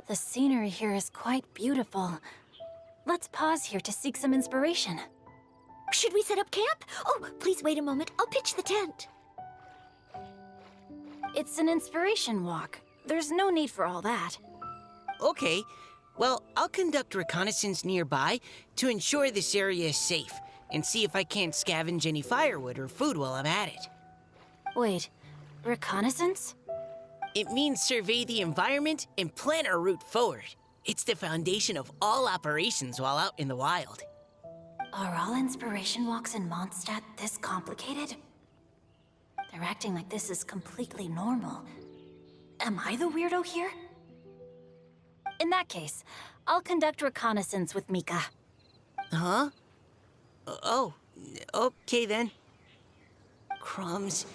The scenery here is quite beautiful. Let's pause here to seek some inspiration. Should we set up camp? Oh, please wait a moment. I'll pitch the tent. It's an inspiration walk. There's no need for all that. Okay. Well, I'll conduct reconnaissance nearby to ensure this area is safe, and see if I can't scavenge any firewood or food while I'm at it. Wait, reconnaissance? It means survey the environment and plan our route forward. It's the foundation of all operations while out in the wild. Are all inspiration walks in Mondstadt this complicated? They're acting like this is completely normal. Am I the weirdo here? In that case, I'll conduct reconnaissance with Mika. Huh? Oh, okay then. Crumbs.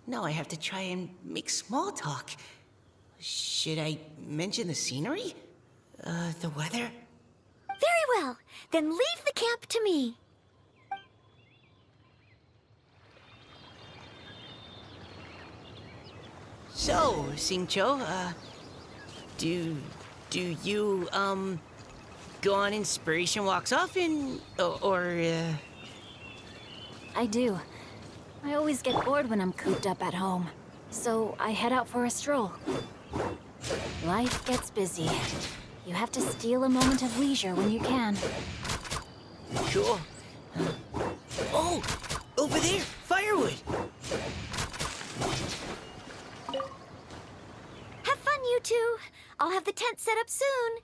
Now I have to try and make small talk. Should I mention the scenery? The weather? Very well. Then leave the camp to me. So, Singcho, do you, go on inspiration walks often, or I do. I always get bored when I'm cooped up at home, so I head out for a stroll. Life gets busy. You have to steal a moment of leisure when you can. Sure. Oh, over there, firewood. Have fun, you two. I'll have the tent set up soon.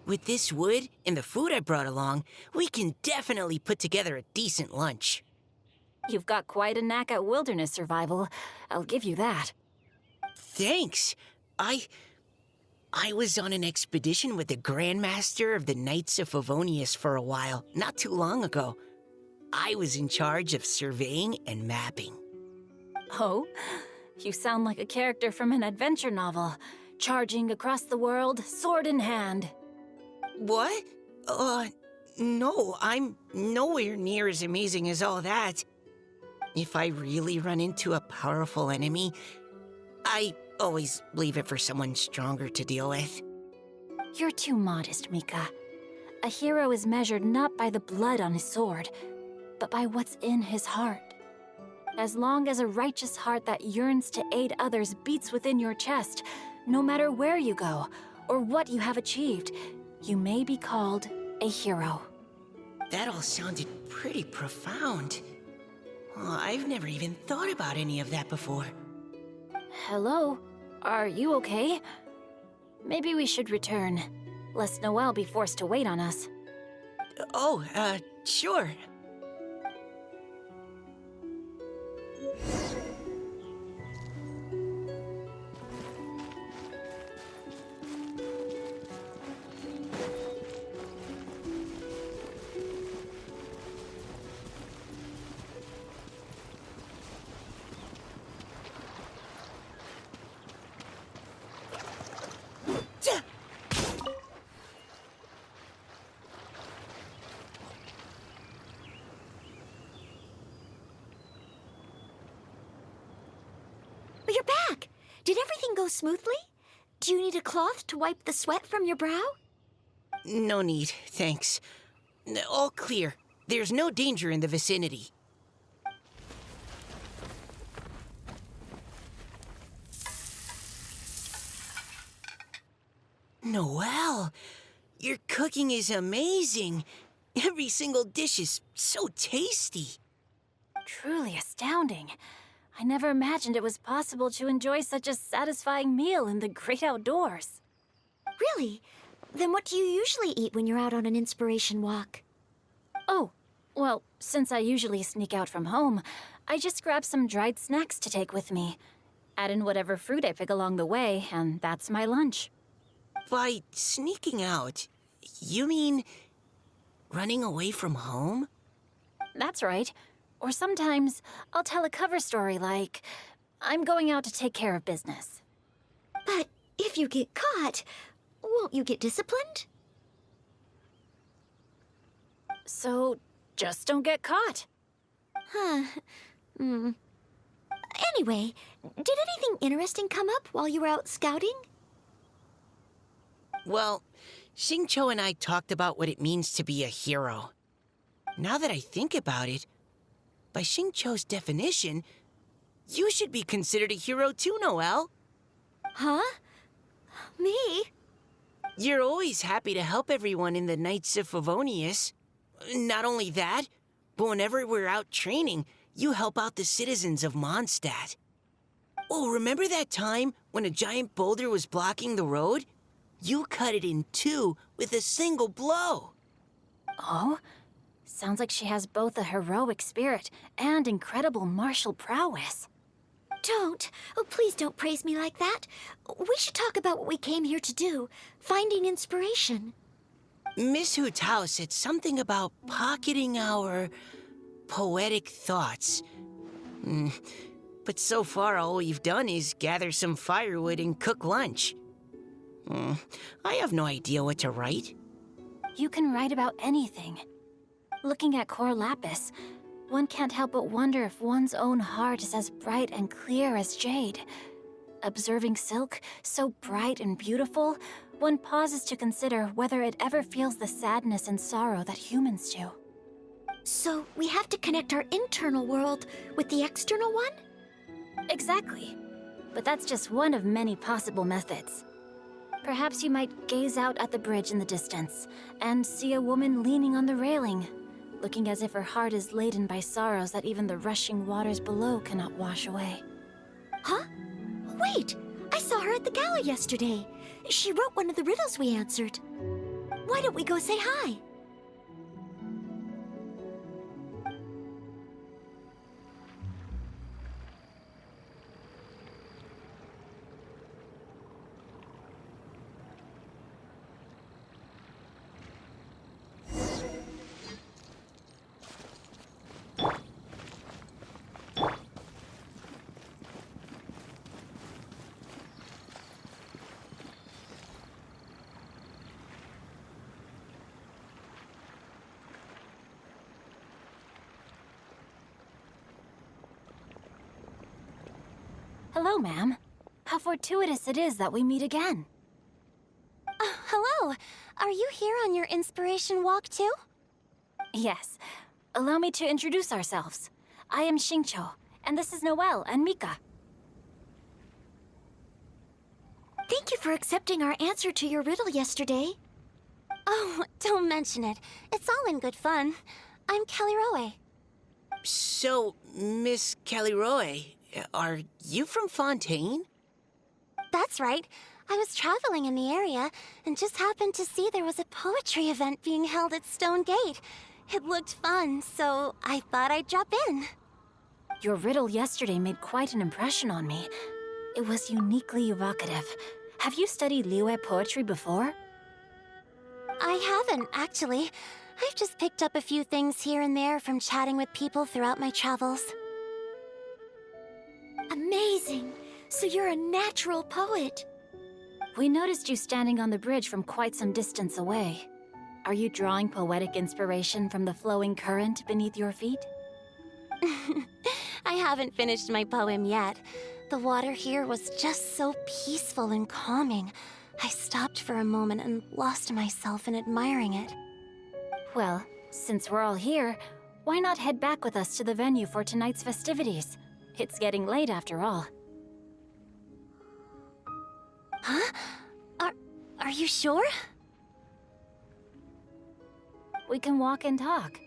With this wood and the food I brought along, we can definitely put together a decent lunch. You've got quite a knack at wilderness survival. I'll give you that. Thanks. I was on an expedition with the Grandmaster of the Knights of Favonius for a while, not too long ago. I was in charge of surveying and mapping. Oh? You sound like a character from an adventure novel. Charging across the world, sword in hand. What? No, I'm nowhere near as amazing as all that. If I really run into a powerful enemy, I always leave it for someone stronger to deal with. You're too modest, Mika. A hero is measured not by the blood on his sword, but by what's in his heart. As long as a righteous heart that yearns to aid others beats within your chest, no matter where you go or what you have achieved, you may be called a hero. That all sounded pretty profound. I've never even thought about any of that before. Hello? Are you okay? Maybe we should return, lest Noelle be forced to wait on us. Oh, sure. You're back. Did everything go smoothly? Do you need a cloth to wipe the sweat from your brow? No need, thanks. All clear. There's no danger in the vicinity. Noelle, your cooking is amazing. Every single dish is so tasty. Truly astounding. I never imagined it was possible to enjoy such a satisfying meal in the great outdoors. Really? Then what do you usually eat when you're out on an inspiration walk? Oh, well, since I usually sneak out from home, I just grab some dried snacks to take with me. Add in whatever fruit I pick along the way, and that's my lunch. By sneaking out, you mean running away from home? That's right. Or sometimes I'll tell a cover story like, I'm going out to take care of business. But if you get caught, won't you get disciplined? So, just don't get caught. Huh. Anyway, did anything interesting come up while you were out scouting? Well, Xingqiu and I talked about what it means to be a hero. Now that I think about it, by Xingqiu's definition, you should be considered a hero too, Noelle. Huh? Me? You're always happy to help everyone in the Knights of Favonius. Not only that, but whenever we're out training, you help out the citizens of Mondstadt. Oh, remember that time when a giant boulder was blocking the road? You cut it in two with a single blow. Oh? Sounds like she has both a heroic spirit and incredible martial prowess. Don't. Oh, please don't praise me like that. We should talk about what we came here to do, finding inspiration. Miss Hu Tao said something about pocketing our poetic thoughts. But so far, all we've done is gather some firewood and cook lunch. I have no idea what to write. You can write about anything. Looking at Cor Lapis, one can't help but wonder if one's own heart is as bright and clear as jade. Observing silk, so bright and beautiful, one pauses to consider whether it ever feels the sadness and sorrow that humans do. So we have to connect our internal world with the external one? Exactly. But that's just one of many possible methods. Perhaps you might gaze out at the bridge in the distance and see a woman leaning on the railing, looking as if her heart is laden by sorrows that even the rushing waters below cannot wash away. Huh? Wait! I saw her at the gala yesterday. She wrote one of the riddles we answered. Why don't we go say hi? Hello, ma'am. How fortuitous it is that we meet again. Hello. Are you here on your inspiration walk too? Yes. Allow me to introduce ourselves. I am Xingqiu, and this is Noelle and Mika. Thank you for accepting our answer to your riddle yesterday. Oh, don't mention it. It's all in good fun. I'm Kelly Roe. So, Miss Caliroe, are you from Fontaine? That's right. I was traveling in the area and just happened to see there was a poetry event being held at Stone Gate. It looked fun, so I thought I'd drop in. Your riddle yesterday made quite an impression on me. It was uniquely evocative. Have you studied Liyue poetry before? I haven't, actually. I've just picked up a few things here and there from chatting with people throughout my travels. Amazing! So you're a natural poet. We noticed you standing on the bridge from quite some distance away. Are you drawing poetic inspiration from the flowing current beneath your feet? I haven't finished my poem yet. The water here was just so peaceful and calming. I stopped for a moment and lost myself in admiring it. Well, since we're all here, why not head back with us to the venue for tonight's festivities? It's getting late after all. Huh? Are you sure? We can walk and talk.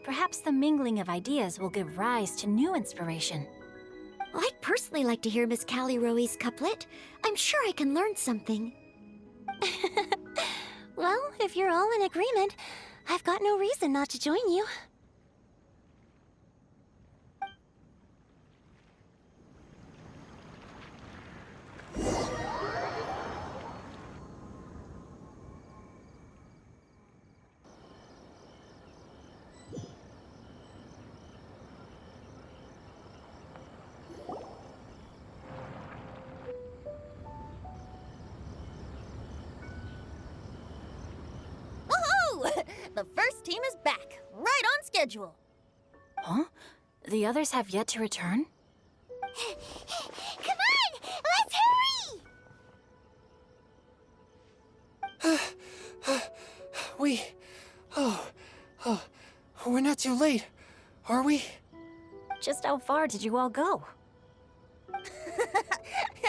Perhaps the mingling of ideas will give rise to new inspiration. I'd personally like to hear Miss Callie Rowe's couplet. I'm sure I can learn something. Well, if you're all in agreement, I've got no reason not to join you. The first team is back, right on schedule. Huh? The others have yet to return? Come on! Let's hurry! We're not too late, are we? Just how far did you all go?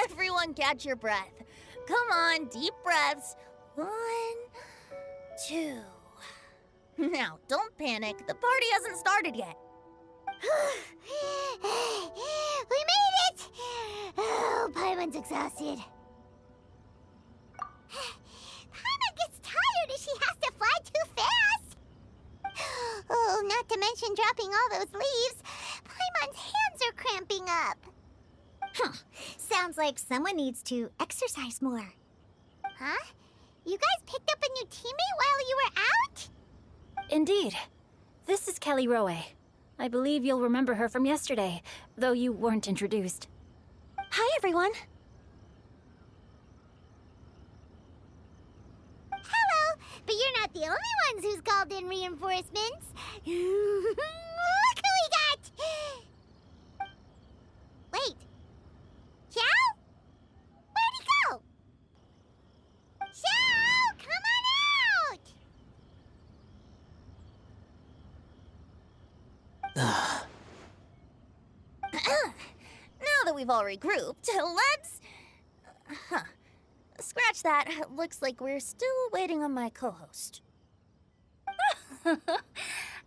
Everyone catch your breath. Come on, deep breaths. 1, 2. Now, don't panic. The party hasn't started yet. We made it! Oh, Paimon's exhausted. Paimon gets tired if she has to fly too fast. Oh, not to mention dropping all those leaves. Paimon's hands are cramping up. Sounds like someone needs to exercise more. Huh? You guys picked up a new teammate while you were out? Indeed. This is Callie Rowe. I believe you'll remember her from yesterday, though you weren't introduced. Hi, everyone. Hello, but you're not the only ones who's called in reinforcements. Look who we got! Wait. Xiao? Where'd he go? Xiao, come on out! Now that we've all regrouped, let's... Scratch that. Looks like we're still waiting on my co-host.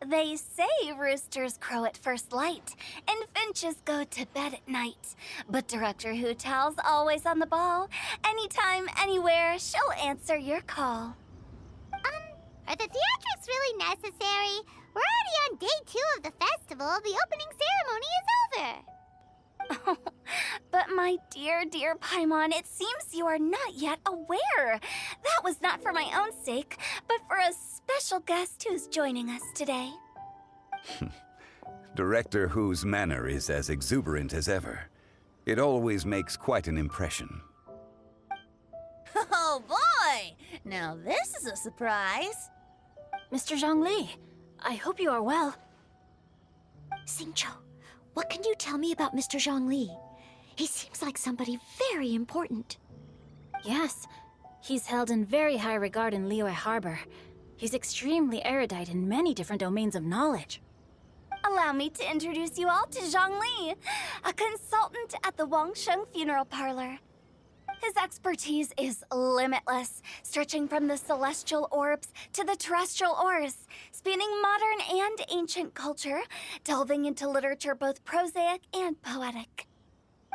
They say roosters crow at first light, and finches go to bed at night. But Director Hootal's always on the ball. Anytime, anywhere, she'll answer your call. Are the theatrics really necessary? We're already on day 2 of the festival. The opening ceremony is over. But my dear, dear Paimon, it seems you are not yet aware. That was not for my own sake, but for a special guest who's joining us today. Director Who's manner is as exuberant as ever. It always makes quite an impression. Oh boy! Now this is a surprise. Mr. Zhongli, I hope you are well. Xingqiu, what can you tell me about Mr. Zhongli? He seems like somebody very important. Yes, he's held in very high regard in Liyue Harbor. He's extremely erudite in many different domains of knowledge. Allow me to introduce you all to Zhongli, a consultant at the Wangsheng Funeral Parlor. His expertise is limitless, stretching from the celestial orbs to the terrestrial ores, spanning modern and ancient culture, delving into literature both prosaic and poetic.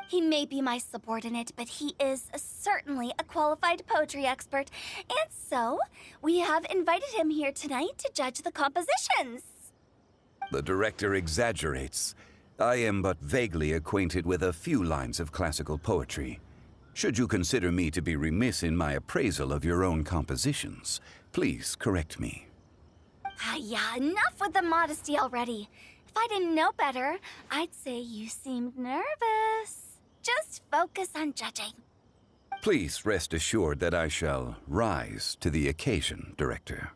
He may be my subordinate, but he is certainly a qualified poetry expert, and so we have invited him here tonight to judge the compositions. The director exaggerates. I am but vaguely acquainted with a few lines of classical poetry. Should you consider me to be remiss in my appraisal of your own compositions, please correct me. Yeah, enough with the modesty already. If I didn't know better, I'd say you seemed nervous. Just focus on judging. Please rest assured that I shall rise to the occasion, Director.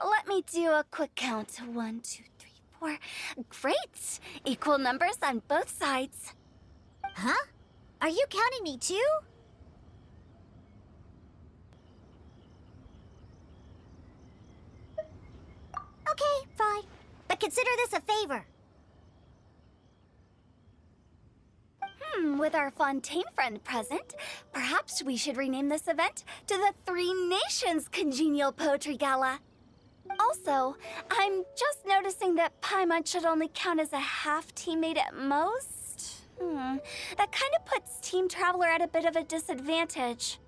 Let me do a quick count. 1, 2, 3, 4. Great! Equal numbers on both sides. Huh? Are you counting me too? Okay, fine. But consider this a favor. With our Fontaine friend present, perhaps we should rename this event to the Three Nations Congenial Poetry Gala. Also, I'm just noticing that Paimon should only count as a half teammate at most. That kind of puts Team Traveler at a bit of a disadvantage.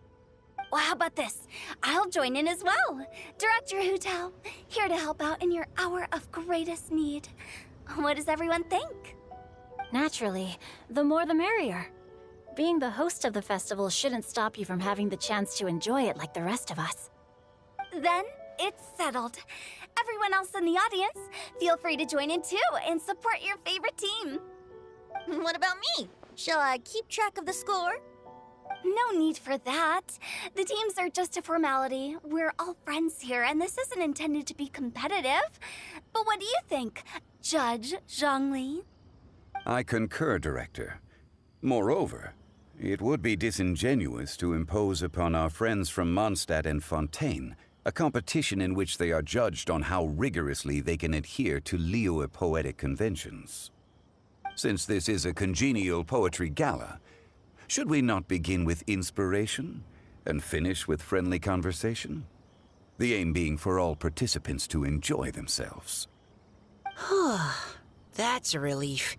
Well, how about this? I'll join in as well. Director Hu Tao, here to help out in your hour of greatest need. What does everyone think? Naturally, the more the merrier. Being the host of the festival shouldn't stop you from having the chance to enjoy it like the rest of us. Then, it's settled. Everyone else in the audience, feel free to join in too and support your favorite team. What about me? Shall I keep track of the score? No need for that. The teams are just a formality. We're all friends here, and this isn't intended to be competitive. But what do you think, Judge Zhongli? I concur, Director. Moreover, it would be disingenuous to impose upon our friends from Mondstadt and Fontaine a competition in which they are judged on how rigorously they can adhere to Liyue poetic conventions. Since this is a congenial poetry gala, should we not begin with inspiration and finish with friendly conversation? The aim being for all participants to enjoy themselves. That's a relief.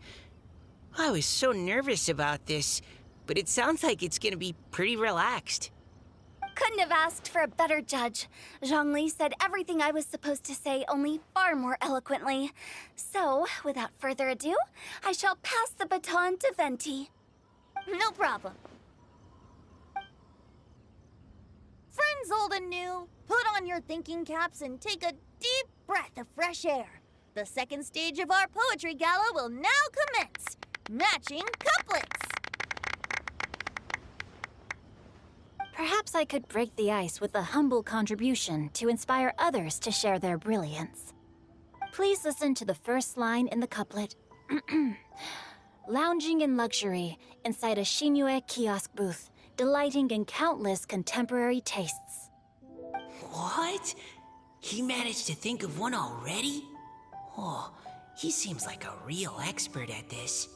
I was so nervous about this, but it sounds like it's gonna be pretty relaxed. Couldn't have asked for a better judge. Zhongli said everything I was supposed to say, only far more eloquently. So, without further ado, I shall pass the baton to Venti. No problem. Friends old and new, put on your thinking caps and take a deep breath of fresh air. The second stage of our poetry gala will now commence. Matching couplets. Perhaps I could break the ice with a humble contribution to inspire others to share their brilliance. Please listen to the first line in the couplet. Lounging in luxury inside a Shinue kiosk booth, delighting in countless contemporary tastes. What? He managed to think of one already? Oh, he seems like a real expert at this.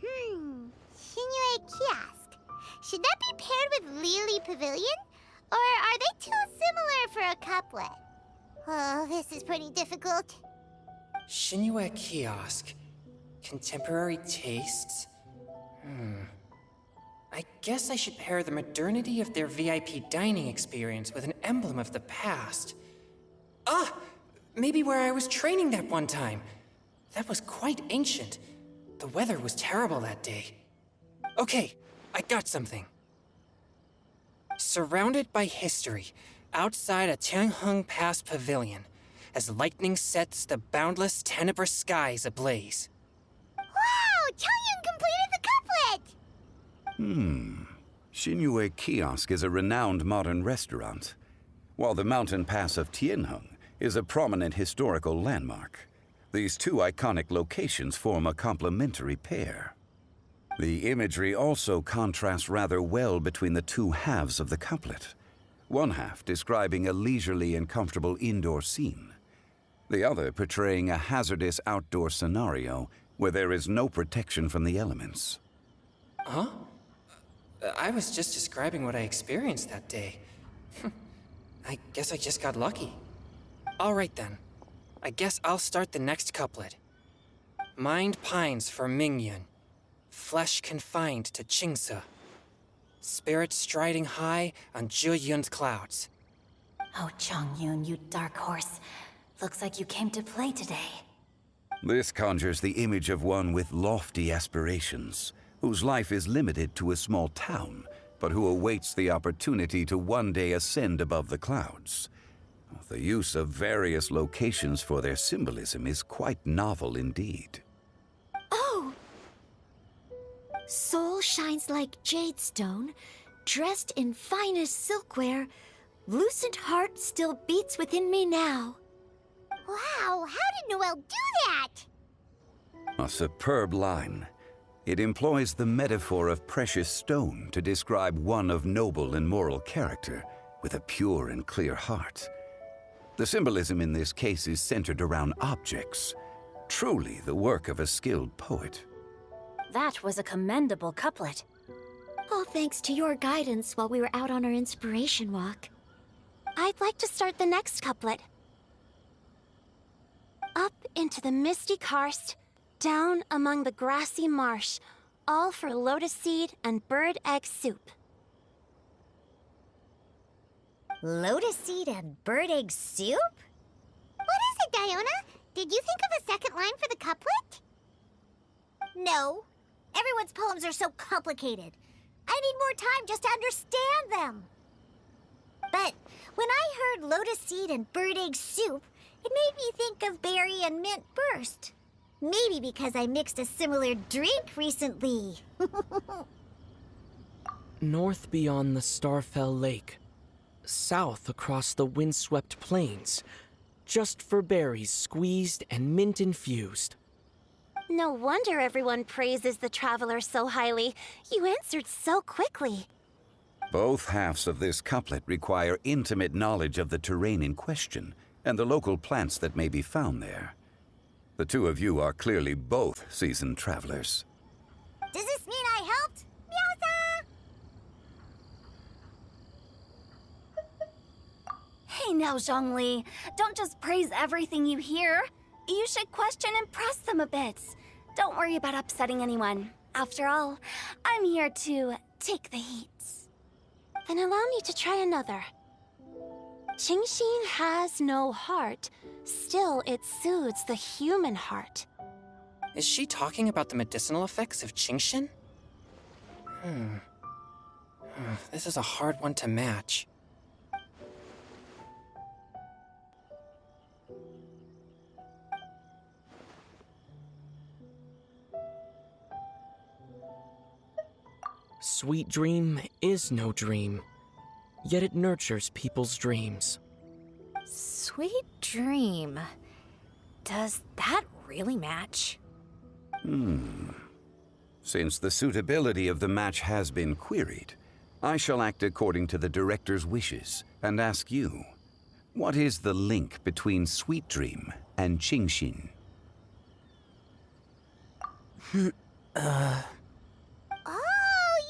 Shinue Kiosk. Should that be paired with Lily Pavilion? Or are they too similar for a couplet? Oh, this is pretty difficult. Shinue Kiosk. Contemporary tastes? I guess I should pair the modernity of their VIP dining experience with an emblem of the past. Ah! Maybe where I was training that one time. That was quite ancient. The weather was terrible that day. Okay, I got something. Surrounded by history, outside a Tianheng Pass pavilion, as lightning sets the boundless tenebrous skies ablaze. Wow! Changyun completed the couplet! Shinue Kiosk is a renowned modern restaurant, while the mountain pass of Tianheng is a prominent historical landmark. These two iconic locations form a complementary pair. The imagery also contrasts rather well between the two halves of the couplet. One half describing a leisurely and comfortable indoor scene, the other portraying a hazardous outdoor scenario where there is no protection from the elements. Huh? I was just describing what I experienced that day. I guess I just got lucky. All right then. I guess I'll start the next couplet. Mind pines for Mingyun, flesh confined to Qingse, spirit striding high on Zheyun's clouds. Oh, Changyun, you dark horse. Looks like you came to play today. This conjures the image of one with lofty aspirations, whose life is limited to a small town, but who awaits the opportunity to one day ascend above the clouds. The use of various locations for their symbolism is quite novel indeed. Oh! Soul shines like jade stone, dressed in finest silkware. Lucent heart still beats within me now. Wow, how did Noelle do that? A superb line. It employs the metaphor of precious stone to describe one of noble and moral character, with a pure and clear heart. The symbolism in this case is centered around objects, truly the work of a skilled poet. That was a commendable couplet. All thanks to your guidance while we were out on our inspiration walk. I'd like to start the next couplet. Up into the misty karst, down among the grassy marsh, all for lotus seed and bird egg soup. Lotus seed and bird egg soup? What is it, Diona? Did you think of a second line for the couplet? No. Everyone's poems are so complicated. I need more time just to understand them. But when I heard lotus seed and bird egg soup, it made me think of berry and mint burst. Maybe because I mixed a similar drink recently. North beyond the Starfell Lake. South across the windswept plains. Just for berries squeezed and mint infused. No wonder everyone praises the traveler so highly. You answered so quickly. Both halves of this couplet require intimate knowledge of the terrain in question and the local plants that may be found there. The two of you are clearly both seasoned travelers. Does this mean I helped? Meowza! Hey now, Zhongli. Don't just praise everything you hear. You should question and press them a bit. Don't worry about upsetting anyone. After all, I'm here to take the heat. Then allow me to try another. Genshin has no heart. Still, it soothes the human heart. Is she talking about the medicinal effects of Genshin? This is a hard one to match. Sweet dream is no dream, yet it nurtures people's dreams. Sweet dream. Does that really match? Since the suitability of the match has been queried, I shall act according to the director's wishes and ask you, what is the link between Sweet Dream and Genshin? Oh,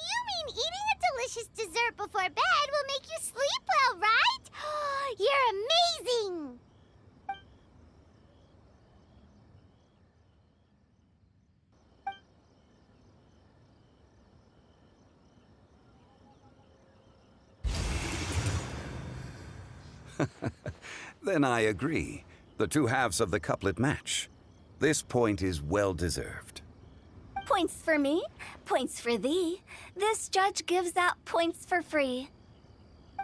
you mean eating a delicious dessert before bed will make you sleep well, right? You're amazing! Then I agree. The two halves of the couplet match. This point is well deserved. Points for me, points for thee. This judge gives out points for free.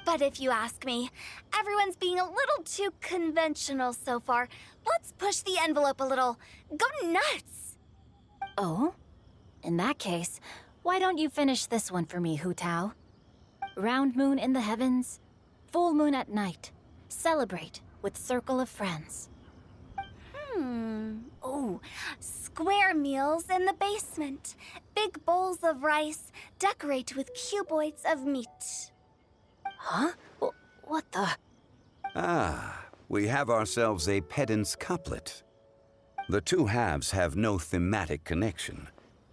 But if you ask me, everyone's being a little too conventional so far. Let's push the envelope a little. Go nuts! Oh? In that case, why don't you finish this one for me, Hu Tao? Round moon in the heavens, full moon at night. Celebrate with circle of friends. Oh, square meals in the basement. Big bowls of rice, decorate with cuboids of meat. Huh? What the? Ah, we have ourselves a pedant's couplet. The two halves have no thematic connection,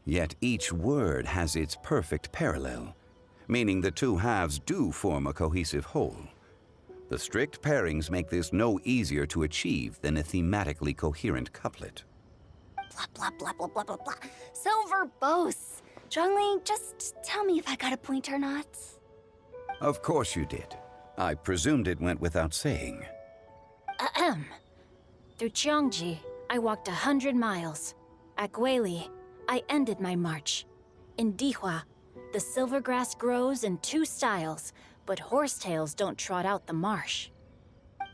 yet each word has its perfect parallel, meaning the two halves do form a cohesive whole. The strict pairings make this no easier to achieve than a thematically coherent couplet. Blah, blah, blah, blah, blah, blah, blah. So verbose. Zhongli, just tell me if I got a point or not. Of course you did. I presumed it went without saying. Ahem. Through Cheongji, I walked 100 miles. At Guili, I ended my march. In Dihua, the silver grass grows in two styles, but horsetails don't trot out the marsh.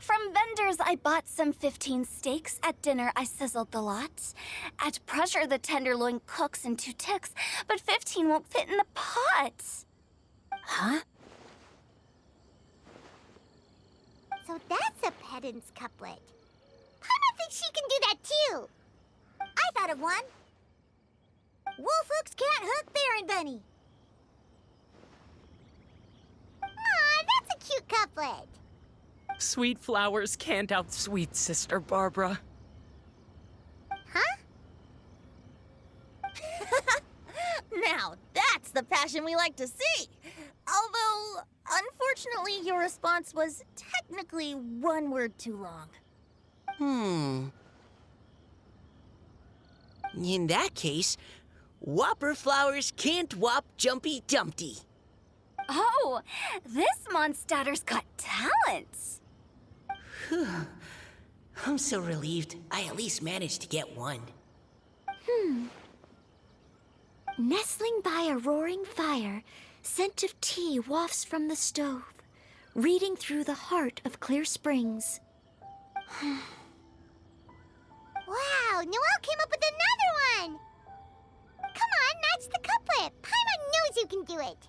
From vendors, I bought some 15 steaks. At dinner, I sizzled the lot. At pressure, the tenderloin cooks in 2 ticks, but 15 won't fit in the pot. Huh? So that's a pedant's couplet. I think she can do that too. I thought of one. Wolf hooks can't hook Baron Bunny. Aw, that's a cute couplet. Sweet flowers can't outsweet Sister Barbara. Huh? Now, that's the passion we like to see. Although, unfortunately, your response was technically one word too long. In that case, Whopper flowers can't whop Jumpy Dumpty. Oh, this monster's got talents. I'm so relieved I at least managed to get one. Nestling by a roaring fire, scent of tea wafts from the stove, reading through the heart of Clear Springs. Wow, Noelle came up with another one! Come on, match the couplet. Paimon knows you can do it.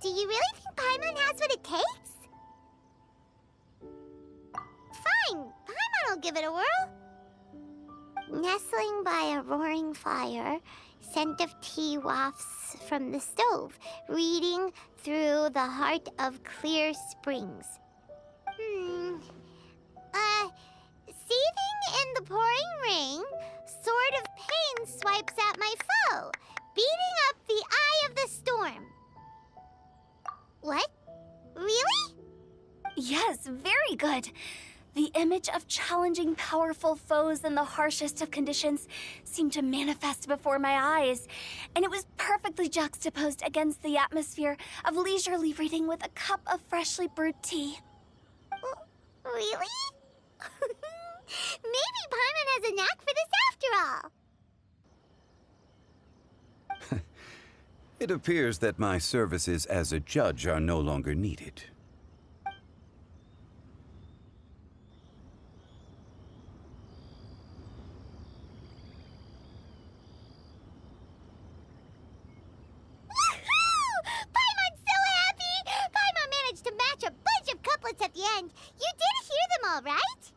Do you really think Paimon has what it takes? Fine, Paimon will give it a whirl. Nestling by a roaring fire, scent of tea wafts from the stove, reading through the heart of Clear Springs. Seething in the pouring rain, sword of pain swipes at my foe, beating up the eye of the storm. What? Really? Yes, very good. The image of challenging powerful foes in the harshest of conditions seemed to manifest before my eyes, and it was perfectly juxtaposed against the atmosphere of leisurely reading with a cup of freshly brewed tea. Really? Maybe Paimon has a knack for this after all. It appears that my services as a judge are no longer needed. Paimon's so happy! Paimon managed to match a bunch of couplets at the end. You did hear them all, right?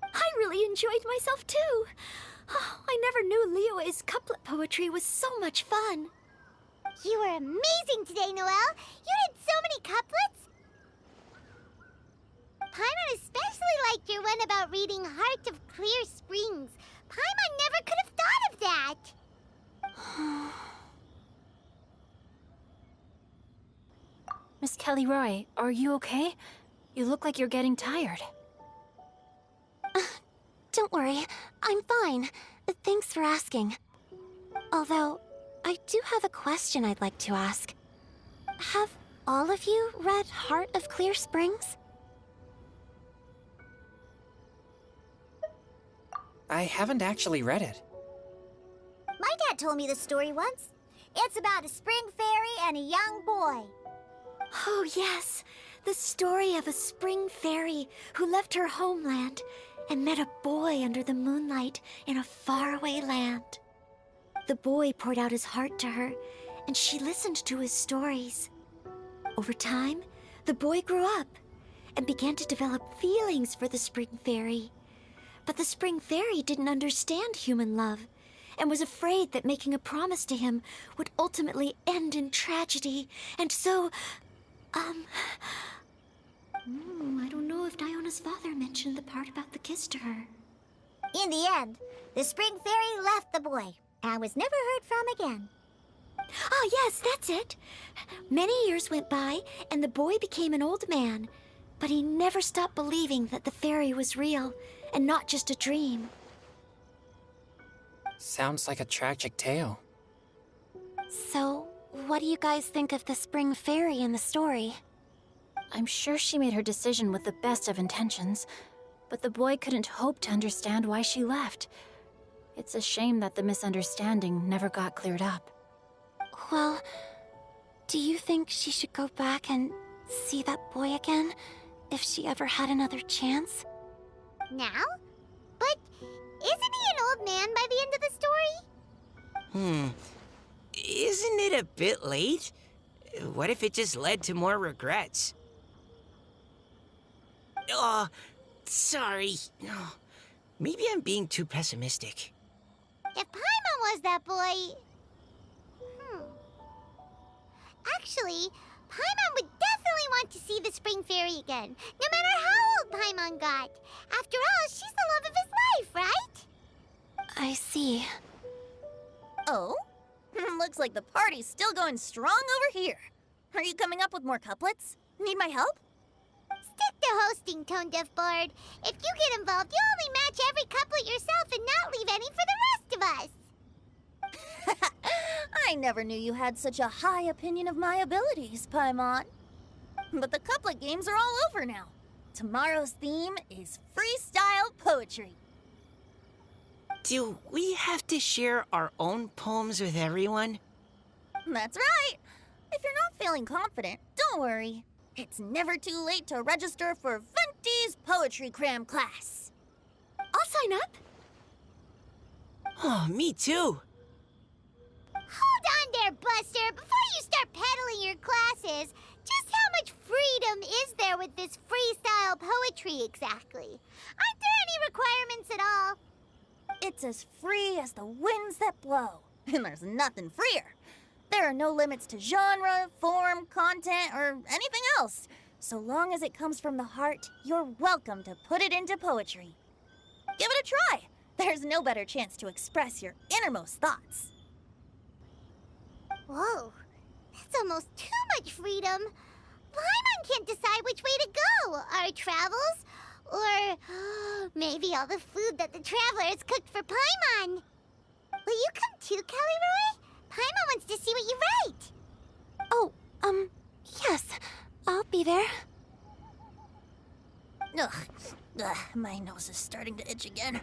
I really enjoyed myself too. Oh, I never knew Liyue's couplet poetry was so much fun. You were amazing today, Noelle. You did so many couplets. Paimon especially liked your one about reading Heart of Clear Springs. Paimon never could have thought of that. Miss Kelly Roy, are you okay? You look like you're getting tired. Don't worry, I'm fine. Thanks for asking. Although, I do have a question I'd like to ask. Have all of you read Heart of Clear Springs? I haven't actually read it. My dad told me the story once. It's about a spring fairy and a young boy. Oh, yes. The story of a spring fairy who left her homeland and met a boy under the moonlight in a faraway land. The boy poured out his heart to her, and she listened to his stories. Over time, the boy grew up and began to develop feelings for the spring fairy. But the spring fairy didn't understand human love and was afraid that making a promise to him would ultimately end in tragedy. And so, I don't know if Diona's father mentioned the part about the kiss to her. In the end, the spring fairy left the boy and was never heard from again. Ah, yes, that's it. Many years went by, and the boy became an old man. But he never stopped believing that the fairy was real and not just a dream. Sounds like a tragic tale. So, what do you guys think of the spring fairy in the story? I'm sure she made her decision with the best of intentions, but the boy couldn't hope to understand why she left. It's a shame that the misunderstanding never got cleared up. Well, do you think she should go back and see that boy again if she ever had another chance? Now? But isn't he an old man by the end of the story? Isn't it a bit late? What if it just led to more regrets? Oh, sorry. Oh, maybe I'm being too pessimistic. If Paimon was that boy... Actually, Paimon would definitely want to see the spring fairy again, no matter how old Paimon got. After all, she's the love of his life, right? I see. Oh? Looks like the party's still going strong over here. Are you coming up with more couplets? Need my help? Stick to hosting, Tone Deaf Bard. If you get involved, you only match every couplet yourself and not leave any for the rest of us. I never knew you had such a high opinion of my abilities, Paimon. But the couplet games are all over now. Tomorrow's theme is freestyle poetry. Do we have to share our own poems with everyone? That's right. If you're not feeling confident, don't worry. It's never too late to register for Venti's Poetry Cram class. I'll sign up. Oh, me too. Hold on there, Buster. Before you start peddling your classes, just how much freedom is there with this freestyle poetry exactly? Aren't there any requirements at all? It's as free as the winds that blow, and there's nothing freer. There are no limits to genre, form, content, or anything else. So long as it comes from the heart, you're welcome to put it into poetry. Give it a try. There's no better chance to express your innermost thoughts. Whoa, that's almost too much freedom. Paimon can't decide which way to go. Our travels, or maybe all the food that the travelers cooked for Paimon. Will you come too, Kelly Roy? Paimon wants to see what you write. Oh, yes. I'll be there. Ugh, my nose is starting to itch again.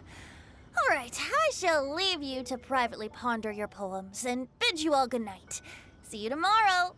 All right, I shall leave you to privately ponder your poems and bid you all good night. See you tomorrow.